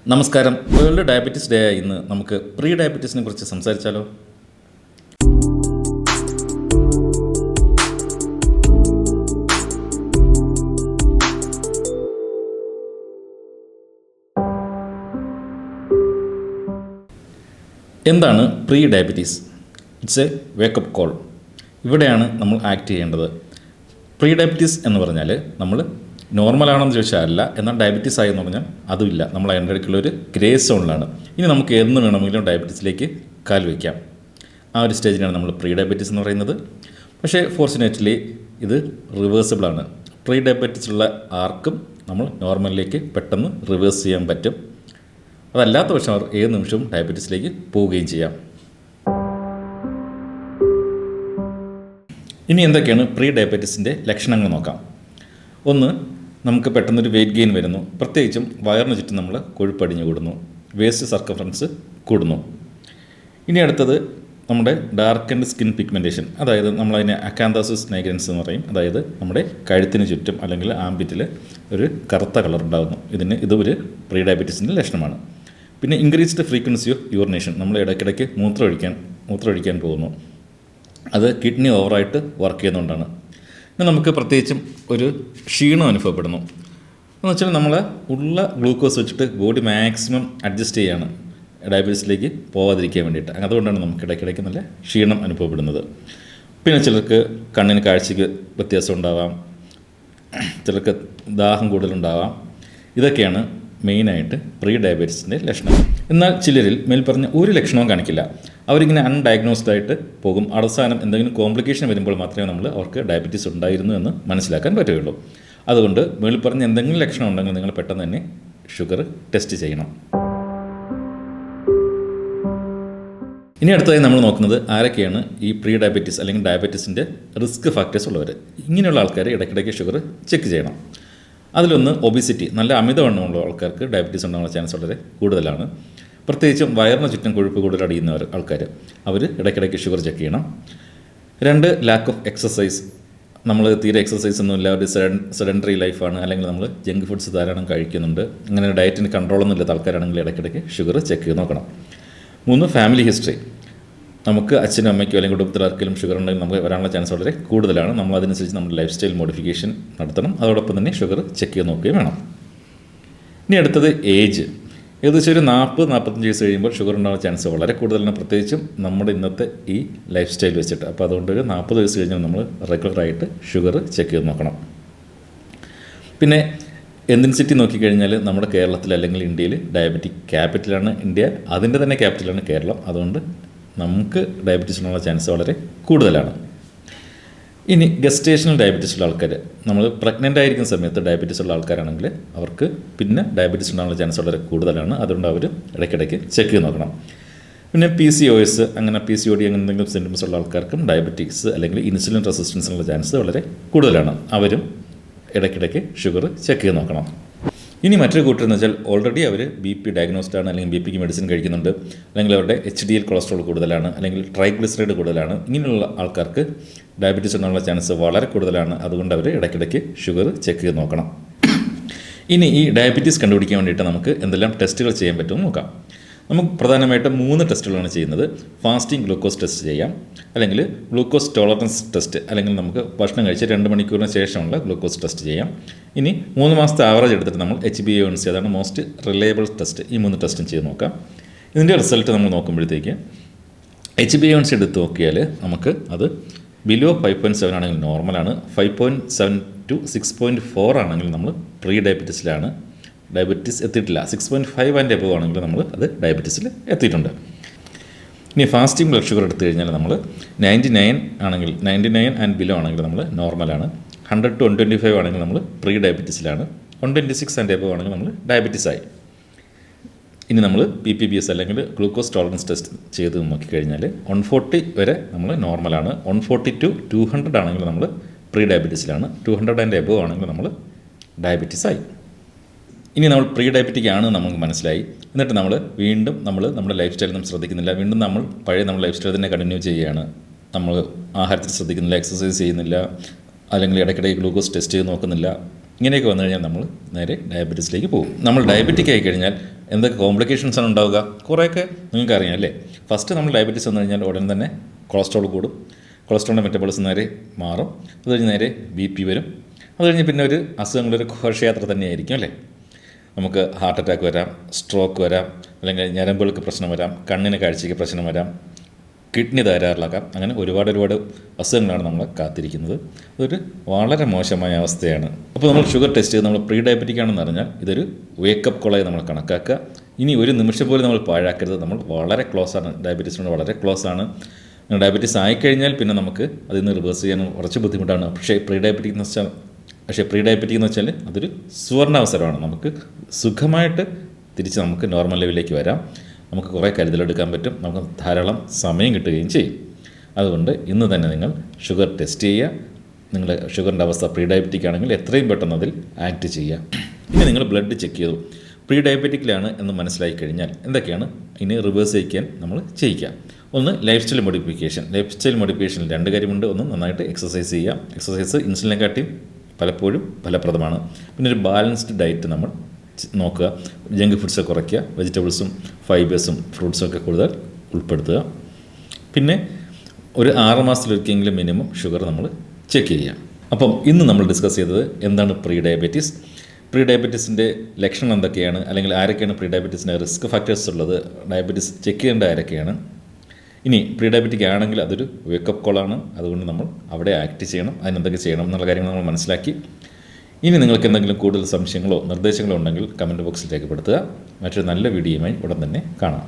നമസ്കാരം. World diabetes day ആയി ഇന്ന് നമുക്ക് പ്രീ ഡയബറ്റീസിനെ കുറിച്ച് സംസാരിച്ചാലോ? എന്താണ് pre diabetes? It's A wake up call. ഇവിടെയാണ് നമ്മൾ ആക്ട് ചെയ്യേണ്ടത്. പ്രീ ഡയബറ്റീസ് എന്ന് പറഞ്ഞാൽ നമ്മൾ നോർമലാണെന്ന് ചോദിച്ചാൽ അല്ല, എന്നാൽ ഡയബറ്റീസ് ആയെന്ന് പറഞ്ഞാൽ അതുമില്ല. നമ്മൾ അതിൻ്റെ ഇടയ്ക്കുള്ള ഒരു ഗ്രേ സോണിലാണ്. ഇനി നമുക്ക് എന്ന് വേണമെങ്കിലും ഡയബറ്റീസിലേക്ക് കാൽ വയ്ക്കാം. ആ ഒരു സ്റ്റേജിനാണ് നമ്മൾ പ്രീ ഡയബറ്റീസ് എന്ന് പറയുന്നത്. പക്ഷേ ഫോർച്ചുനേറ്റ്ലി ഇത് റിവേഴ്സിബിളാണ്. പ്രീ ഡയബറ്റീസ് ഉള്ള ആർക്കും നമ്മൾ നോർമലിലേക്ക് പെട്ടെന്ന് റിവേഴ്സ് ചെയ്യാൻ പറ്റും. അതല്ലാത്ത പക്ഷം അവർ ഏത് നിമിഷവും ഡയബറ്റീസിലേക്ക് പോവുകയും ചെയ്യാം. ഇനി എന്തൊക്കെയാണ് പ്രീ ഡയബറ്റീസിൻ്റെ ലക്ഷണങ്ങൾ നോക്കാം. ഒന്ന്, നമുക്ക് പെട്ടെന്നൊരു വെയിറ്റ് ഗെയിൻ വരുന്നു. പ്രത്യേകിച്ചും വയറിന് ചുറ്റും നമ്മൾ കൊഴുപ്പടിഞ്ഞു കൂടുന്നു, വേസ്റ്റ് സർക്കംഫറൻസ് കൂടുന്നു. ഇനി അടുത്തത് നമ്മുടെ ഡാർക്കൻഡ് സ്കിൻ പിഗ്മെൻറ്റേഷൻ, അതായത് നമ്മളതിനെ അക്കാന്തോസിസ് നൈഗ്രൻസ് എന്ന് പറയും. അതായത് നമ്മുടെ കഴുത്തിന് ചുറ്റും അല്ലെങ്കിൽ ആംബിറ്റിൽ ഒരു കറുത്ത കളർ ഉണ്ടാകുന്നു. ഇത് ഒരു പ്രീ ഡയബറ്റീസിൻ്റെ ലക്ഷണമാണ്. പിന്നെ ഇൻക്രീസ്ഡ് ഫ്രീക്വൻസി ഓഫ് യൂറിനേഷൻ, നമ്മൾ ഇടയ്ക്കിടയ്ക്ക് മൂത്രമൊഴിക്കാൻ പോകുന്നു. അത് കിഡ്നി ഓവറായിട്ട് വർക്ക് ചെയ്യുന്നതുകൊണ്ടാണ്. പിന്നെ നമുക്ക് പ്രത്യേകിച്ചും ഒരു ക്ഷീണം അനുഭവപ്പെടുന്നു. എന്ന് വെച്ചാൽ നമ്മൾ ഉള്ള ഗ്ലൂക്കോസ് വെച്ചിട്ട് ബോഡി മാക്സിമം അഡ്ജസ്റ്റ് ചെയ്യാണ് ഡയബറ്റീസിലേക്ക് പോകാതിരിക്കാൻ വേണ്ടിയിട്ട്. അതുകൊണ്ടാണ് നമുക്ക് ഇടയ്ക്കിടയ്ക്ക് നല്ല ക്ഷീണം അനുഭവപ്പെടുന്നത്. പിന്നെ ചിലർക്ക് കണ്ണിന് കാഴ്ചയ്ക്ക് വ്യത്യാസം ഉണ്ടാവാം, ചിലർക്ക് ദാഹം കൂടുതലുണ്ടാവാം. ഇതൊക്കെയാണ് മെയിനായിട്ട് പ്രീ ഡയബറ്റീസിൻ്റെ ലക്ഷണം. എന്നാൽ ചിലരിൽ മേൽപ്പറഞ്ഞ ഒരു ലക്ഷണവും കാണിക്കില്ല. അവരിങ്ങനെ അൺഡയഗ്നോസ്ഡ് ആയിട്ട് പോകും. അവസാനം എന്തെങ്കിലും കോംപ്ലിക്കേഷൻ വരുമ്പോൾ മാത്രമേ നമ്മൾ അവർക്ക് ഡയബറ്റീസ് ഉണ്ടായിരുന്നു എന്ന് മനസ്സിലാക്കാൻ പറ്റുകയുള്ളൂ. അതുകൊണ്ട് മേൽപ്പറഞ്ഞ എന്തെങ്കിലും ലക്ഷണം ഉണ്ടെങ്കിൽ നിങ്ങൾ പെട്ടെന്ന് തന്നെ ഷുഗർ ടെസ്റ്റ് ചെയ്യണം. ഇനി അടുത്തതായി നമ്മൾ നോക്കുന്നത് ആരൊക്കെയാണ് ഈ പ്രീ ഡയബറ്റീസ് അല്ലെങ്കിൽ ഡയബറ്റീസിൻ്റെ റിസ്ക് ഫാക്ടേഴ്സ് ഉള്ളവർ. ഇങ്ങനെയുള്ള ആൾക്കാർ ഇടയ്ക്കിടയ്ക്ക് ഷുഗർ ചെക്ക് ചെയ്യണം. അതിലൊന്ന് ഒബിസിറ്റി, നല്ല അമിതവണ്ണമുള്ള ആൾക്കാർക്ക് ഡയബറ്റീസ് ഉണ്ടാകാനുള്ള ചാൻസ് വളരെ കൂടുതലാണ്. പ്രത്യേകിച്ചും വയറിന് ചുറ്റും കൊഴുപ്പ് കൂടുതൽ അടിയുന്ന ആൾക്കാർ, അവർ ഇടയ്ക്കിടയ്ക്ക് ഷുഗർ ചെക്ക് ചെയ്യണം. രണ്ട്, ലാക്ക് ഓഫ് എക്സസൈസ്, നമ്മൾ തീരെ എക്സസൈസ് ഒന്നും ഇല്ല, ഒരു സെഡൻറ്ററി ലൈഫാണ്, അല്ലെങ്കിൽ നമ്മൾ ജങ്ക് ഫുഡ്സ് ധാരാളം കഴിക്കുന്നുണ്ട്, അങ്ങനെ ഡയറ്റിന് കൺട്രോളൊന്നും ഇല്ലാത്ത ആൾക്കാരാണെങ്കിൽ ഇടയ്ക്കിടയ്ക്ക് ഷുഗർ ചെക്ക് ചെയ്ത് നോക്കണം. മൂന്ന്, ഫാമിലി ഹിസ്റ്ററി, നമുക്ക് അച്ഛനും അമ്മയ്ക്കോ അല്ലെങ്കിൽ കുടുംബത്തിൽ ആർക്കെങ്കിലും ഷുഗർ ഉണ്ടെങ്കിൽ നമുക്ക് വരാനുള്ള ചാൻസ് വളരെ കൂടുതലാണ്. നമ്മൾ അതിനനുസരിച്ച് നമ്മുടെ ലൈഫ് സ്റ്റൈൽ മോഡിഫിക്കേഷൻ നടത്തണം. അതോടൊപ്പം തന്നെ ഷുഗർ ചെക്ക് ചെയ്ത് നോക്കുകയും വേണം. ഇനി അടുത്തത് ഏജ്. ഏകദേശം ഒരു 40-45 വയസ്സ് കഴിയുമ്പോൾ ഷുഗർ ഉണ്ടാകാൻ ചാൻസ് വളരെ കൂടുതലാണ്, പ്രത്യേകിച്ചും നമ്മുടെ ഇന്നത്തെ ഈ ലൈഫ് സ്റ്റൈൽ വെച്ചിട്ട്. അപ്പോൾ അതുകൊണ്ട് ഒരു 40 വയസ്സ് കഴിഞ്ഞാൽ നമ്മൾ റെഗുലറായിട്ട് ഷുഗർ ചെക്ക് ചെയ്ത് നോക്കണം. പിന്നെ എൻഡൻസിറ്റി നോക്കിക്കഴിഞ്ഞാൽ നമ്മുടെ കേരളത്തിൽ അല്ലെങ്കിൽ ഇന്ത്യയിൽ ഡയബറ്റിക് ക്യാപിറ്റലാണ് ഇന്ത്യ, അതിൻ്റെ തന്നെ ക്യാപിറ്റലാണ് കേരളം. അതുകൊണ്ട് നമുക്ക് ഡയബറ്റീസിനുള്ള ചാൻസ് വളരെ കൂടുതലാണ്. ഇനി ഗസ്റ്റേഷണൽ ഡയബറ്റീസ് ഉള്ള ആൾക്കാർ, നമ്മൾ പ്രഗ്നൻ്റ് ആയിരിക്കുന്ന സമയത്ത് ഡയബറ്റീസ് ഉള്ള ആൾക്കാരാണെങ്കിൽ അവർക്ക് പിന്നെ ഡയബറ്റീസ് ഉണ്ടാകാനുള്ള ചാൻസ് വളരെ കൂടുതലാണ്. അതുകൊണ്ട് അവർ ഇടയ്ക്കിടയ്ക്ക് ചെക്ക് ചെയ്ത് നോക്കണം. പിന്നെ PCOS, അങ്ങനെ PCOD അങ്ങനെ എന്തെങ്കിലും സിംറ്റംസ് ഉള്ള ആൾക്കാർക്കും ഡയബറ്റീസ് അല്ലെങ്കിൽ ഇൻസുലിൻ റെസിസ്റ്റൻസിനുള്ള ചാൻസ് വളരെ കൂടുതലാണ്. അവരും ഇടയ്ക്കിടയ്ക്ക് ഷുഗർ ചെക്ക് ചെയ്ത് നോക്കണം. ഇനി മറ്റൊരു കൂട്ടരെന്ന് വെച്ചാൽ ഓൾറെഡി അവർ BP ഡയഗ്നോസ്ഡ് ആണ്, അല്ലെങ്കിൽ BP മെഡിസിൻ കഴിക്കുന്നുണ്ട്, അല്ലെങ്കിൽ അവരുടെ HDL കൊളസ്ട്രോൾ കൂടുതലാണ്, അല്ലെങ്കിൽ ട്രൈഗ്ലിസറൈഡ് കൂടുതലാണ്. ഇങ്ങനെയുള്ള ആൾക്കാർക്ക് ഡയബറ്റീസ് ഉണ്ടാകാനുള്ള ചാൻസ് വളരെ കൂടുതലാണ്. അതുകൊണ്ട് അവർ ഇടയ്ക്കിടയ്ക്ക് ഷുഗർ ചെക്ക് ചെയ്ത് നോക്കണം. ഇനി ഈ ഡയബറ്റീസ് കണ്ടുപിടിക്കാൻ വേണ്ടിയിട്ട് നമുക്ക് എന്തെല്ലാം ടെസ്റ്റുകൾ ചെയ്യാൻ പറ്റുമെന്ന് നോക്കാം. നമുക്ക് പ്രധാനമായിട്ടും 3 ടെസ്റ്റുകളാണ് ചെയ്യുന്നത്. ഫാസ്റ്റിംഗ് ഗ്ലൂക്കോസ് ടെസ്റ്റ് ചെയ്യാം, അല്ലെങ്കിൽ ഗ്ലൂക്കോസ് ടോളറൻസ് ടെസ്റ്റ്, അല്ലെങ്കിൽ നമുക്ക് ഭക്ഷണം കഴിച്ച് 2 മണിക്കൂറിന് ശേഷമുള്ള ഗ്ലൂക്കോസ് ടെസ്റ്റ് ചെയ്യാം. ഇനി 3 മാസത്തെ ആവറേജ് എടുത്തിട്ട് നമ്മൾ HbA1c, അതാണ് മോസ്റ്റ് റിലയബിൾ ടെസ്റ്റ്, ഈ 3 ടെസ്റ്റും ചെയ്ത് നോക്കാം. ഇതിൻ്റെ റിസൾട്ട് നമ്മൾ നോക്കുമ്പോഴത്തേക്ക് HbA1c എടുത്ത് നോക്കിയാൽ നമുക്ക് അത് ബിലോ 5.7 ആണെങ്കിൽ നോർമലാണ്, 5.7 to 6.4 ആണെങ്കിൽ നമ്മൾ പ്രീ ഡയബറ്റീസിലാണ്, ഡയബറ്റീസ് എത്തിയിട്ടില്ല. 6.5 ആൻഡ് എബവ് ആണെങ്കിൽ നമ്മൾ അത് ഡയബറ്റീസിൽ എത്തിയിട്ടുണ്ട്. ഇനി ഫാസ്റ്റിംഗ് ബ്ലഡ് ഷുഗർ എടുത്തു കഴിഞ്ഞാൽ നമ്മൾ 99 ആണെങ്കിൽ, 99 ആൻഡ് ബിലോ ആണെങ്കിൽ നമ്മൾ നോർമലാണ്, 100 to 125 ആണെങ്കിൽ നമ്മൾ പ്രീ ഡയബറ്റീസിലാണ്, 126 ആൻഡ് എബവ് ആണെങ്കിൽ നമ്മൾ ഡയബറ്റീസായി. ഇനി നമ്മൾ PPBS അല്ലെങ്കിൽ ഗ്ലൂക്കോസ് ടോളറൻസ് ടെസ്റ്റ് ചെയ്ത് നോക്കിക്കഴിഞ്ഞാൽ 140 വരെ നമ്മൾ നോർമലാണ്, 140 to 200 ആണെങ്കിൽ നമ്മൾ പ്രീ ഡയബറ്റീസിലാണ്, 200 ആൻഡ് എബവ് ആണെങ്കിൽ നമ്മൾ ഡയബറ്റീസായി. ഇനി നമ്മൾ പ്രീ ഡയബറ്റിക് ആണ് നമുക്ക് മനസ്സിലായി. എന്നിട്ട് വീണ്ടും നമ്മുടെ ലൈഫ് സ്റ്റൈലൊന്നും ശ്രദ്ധിക്കുന്നില്ല, വീണ്ടും നമ്മൾ പഴയ നമ്മുടെ ലൈഫ് സ്റ്റൈൽ തന്നെ കണ്ടിന്യൂ ചെയ്യുകയാണ്. നമ്മൾ ആഹാരത്തിൽ ശ്രദ്ധിക്കുന്നില്ല, എക്സസൈസ് ചെയ്യുന്നില്ല, അല്ലെങ്കിൽ ഇടയ്ക്കിടയ്ക്ക് ഗ്ലൂക്കോസ് ടെസ്റ്റ് ചെയ്ത് നോക്കുന്നില്ല. ഇങ്ങനെയൊക്കെ വന്നു കഴിഞ്ഞാൽ നമ്മൾ നേരെ ഡയബറ്റീസിലേക്ക് പോകും. നമ്മൾ ഡയബറ്റിക് ആയി കഴിഞ്ഞാൽ എന്തൊക്കെ കോംപ്ലിക്കേഷൻസ് ആണ് ഉണ്ടാവുക കുറേയൊക്കെ നിങ്ങൾക്ക് അറിയാം അല്ലേ. ഫസ്റ്റ് നമ്മൾ ഡയബറ്റീസ് വന്നു കഴിഞ്ഞാൽ ഉടൻ തന്നെ കൊളസ്ട്രോൾ കൂടും, കൊളസ്ട്രോളിൻ്റെ മെറ്റബോളിസം നേരെ മാറും, അത് കഴിഞ്ഞ് നേരെ BP വരും, അത് കഴിഞ്ഞ് പിന്നെ ഒരു അസുഖങ്ങളൊരു ഘോഷയാത്ര തന്നെയായിരിക്കും അല്ലേ. നമുക്ക് ഹാർട്ട് അറ്റാക്ക് വരാം, സ്ട്രോക്ക് വരാം, അല്ലെങ്കിൽ ഞരമ്പുകൾക്ക് പ്രശ്നം വരാം, കണ്ണിന് കാഴ്ചയ്ക്ക് പ്രശ്നം വരാം, കിഡ്നി തകരാറിലാക്കാം. അങ്ങനെ ഒരുപാട് അസുഖങ്ങളാണ് നമ്മളെ കാത്തിരിക്കുന്നത്. അതൊരു വളരെ മോശമായ അവസ്ഥയാണ്. അപ്പോൾ നമ്മൾ ഷുഗർ ടെസ്റ്റ് ചെയ്ത് നമ്മൾ പ്രീ ഡയബറ്റിക് ആണെന്ന് അറിഞ്ഞാൽ ഇതൊരു വേക്കപ്പ് കോളായി നമ്മൾ കണക്കാക്കുക. ഇനി ഒരു നിമിഷം പോലും നമ്മൾ പാഴാക്കരുത്. നമ്മൾ വളരെ ക്ലോസ് ആണ്, ഡയബറ്റീസിനോട് വളരെ ക്ലോസ് ആണ്. ഡയബറ്റീസ് ആയിക്കഴിഞ്ഞാൽ പിന്നെ നമുക്ക് അതിൽ നിന്ന് റിവേഴ്സ് ചെയ്യാൻ കുറച്ച് ബുദ്ധിമുട്ടാണ്. പക്ഷേ പ്രീ ഡയബറ്റിക് എന്ന് വെച്ചാൽ അതൊരു സുവർണാവസരമാണ്. നമുക്ക് സുഖമായിട്ട് തിരിച്ച് നമുക്ക് നോർമൽ ലെവലിലേക്ക് വരാം. നമുക്ക് കുറേ കരുതലെടുക്കാൻ പറ്റും, നമുക്ക് ധാരാളം സമയം കിട്ടുകയും ചെയ്യും. അതുകൊണ്ട് ഇന്ന് തന്നെ നിങ്ങൾ ഷുഗർ ടെസ്റ്റ് ചെയ്യുക. നിങ്ങളുടെ ഷുഗറിൻ്റെ അവസ്ഥ പ്രീ ഡയബറ്റിക് ആണെങ്കിൽ എത്രയും പെട്ടെന്ന് അതിൽ ആക്ട് ചെയ്യുക. ഇനി നിങ്ങൾ ബ്ലഡ് ചെക്ക് ചെയ്തു പ്രീ ഡയബറ്റിക്കിലാണ് എന്ന് മനസ്സിലായി കഴിഞ്ഞാൽ എന്തൊക്കെയാണ് ഇനി റിവേഴ്സ് ചെയ്യിക്കാൻ നമ്മൾ ചെയ്യിക്കുക. ഒന്ന് ലൈഫ് സ്റ്റൈൽ മോഡിഫിക്കേഷനിൽ 2 കാര്യമുണ്ട്. ഒന്ന് നന്നായിട്ട് എക്സസൈസ് ചെയ്യുക. എക്സസൈസ് ഇൻസുലിനെക്കാട്ടിയും പലപ്പോഴും ഫലപ്രദമാണ്. പിന്നെ ഒരു ബാലൻസ്ഡ് ഡയറ്റ് നമ്മൾ നോക്കുക. ജങ്ക് ഫുഡ്സ് കുറയ്ക്കുക, വെജിറ്റബിൾസും ഫൈബേഴ്സും ഫ്രൂട്ട്സും ഒക്കെ കൂടുതൽ ഉൾപ്പെടുത്തുക. പിന്നെ ഒരു 6 മാസത്തിലൊരിക്കലെങ്കിലും മിനിമം ഷുഗർ നമ്മൾ ചെക്ക് ചെയ്യുക. അപ്പം ഇന്ന് നമ്മൾ ഡിസ്കസ് ചെയ്തത് എന്താണ് പ്രീ ഡയബറ്റീസിൻ്റെ ലക്ഷണം എന്തൊക്കെയാണ്, അല്ലെങ്കിൽ ആരൊക്കെയാണ് പ്രീ ഡയബറ്റീസിൻ്റെ റിസ്ക് ഫാക്ടേഴ്സ് ഉള്ളത്, ഡയബറ്റീസ് ചെക്ക് ചെയ്യേണ്ട ആരൊക്കെയാണ്. ഇനി പ്രീ ഡയബറ്റിക് ആണെങ്കിൽ അതൊരു വേക്കപ്പ് കോളാണ്. അതുകൊണ്ട് നമ്മൾ അവിടെ ആക്ട് ചെയ്യണം, അതിനെന്തൊക്കെ ചെയ്യണം എന്നുള്ള കാര്യങ്ങൾ നമ്മൾ മനസ്സിലാക്കി. ഇനി നിങ്ങൾക്ക് എന്തെങ്കിലും കൂടുതൽ സംശയങ്ങളോ നിർദ്ദേശങ്ങളോ ഉണ്ടെങ്കിൽ കമൻറ്റ് ബോക്സിൽ രേഖപ്പെടുത്തുക. മറ്റൊരു നല്ല വീഡിയോയുമായി ഉടൻ തന്നെ കാണാം.